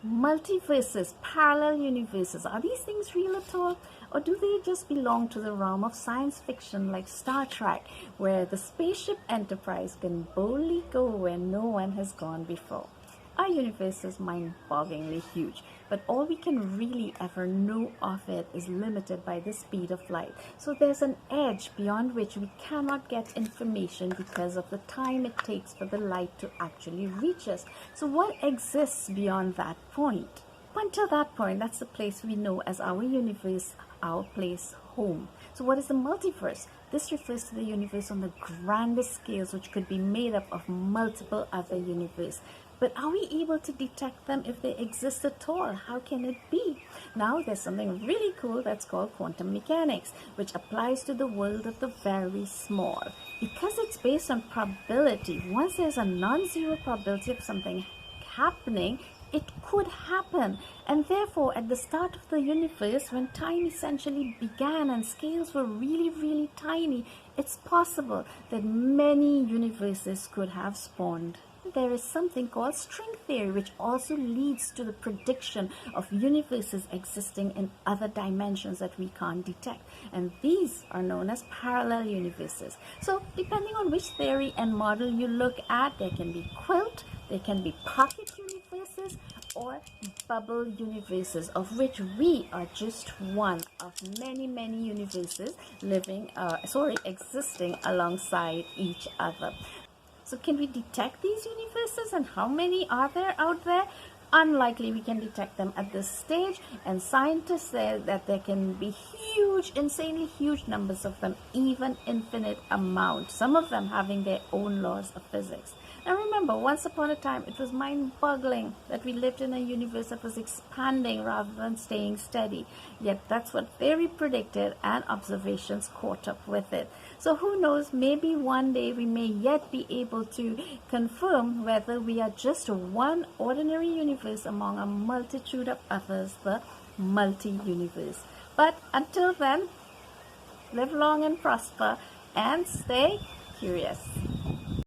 Multiverses, parallel universes, are these things real at all? Or do they just belong to the realm of science fiction like Star Trek, where the spaceship Enterprise can boldly go where no one has gone before? Our universe is mind-bogglingly huge, but all we can really ever know of it is limited by the speed of light. So there's an edge beyond which we cannot get information because of the time it takes for the light to actually reach us. So what exists beyond that point? Until that point, that's the place we know as our universe, our place, home. So what is the multiverse? This refers to the universe on the grandest scales, which could be made up of multiple other universes. But are we able to detect them if they exist at all? How can it be? Now there's something really cool that's called quantum mechanics, which applies to the world of the very small. Because it's based on probability, once there's a non-zero probability of something happening, it could happen. And therefore, at the start of the universe, when time essentially began and scales were really, really tiny, it's possible that many universes could have spawned. There is something called string theory, which also leads to the prediction of universes existing in other dimensions that we can't detect. And these are known as parallel universes. So depending on which theory and model you look at, there can be quilt, there can be pocket universes, or bubble universes, of which we are just one of many, many universes existing alongside each other. So can we detect these universes, and how many are there out there? Unlikely we can detect them at this stage, and scientists say that there can be huge, insanely huge numbers of them, even infinite amounts, some of them having their own laws of physics. Now remember, once upon a time, it was mind-boggling that we lived in a universe that was expanding rather than staying steady. Yet that's what theory predicted, and observations caught up with it. So who knows, maybe one day we may yet be able to confirm whether we are just one ordinary universe among a multitude of others, the multi-universe. But until then, live long and prosper, and stay curious.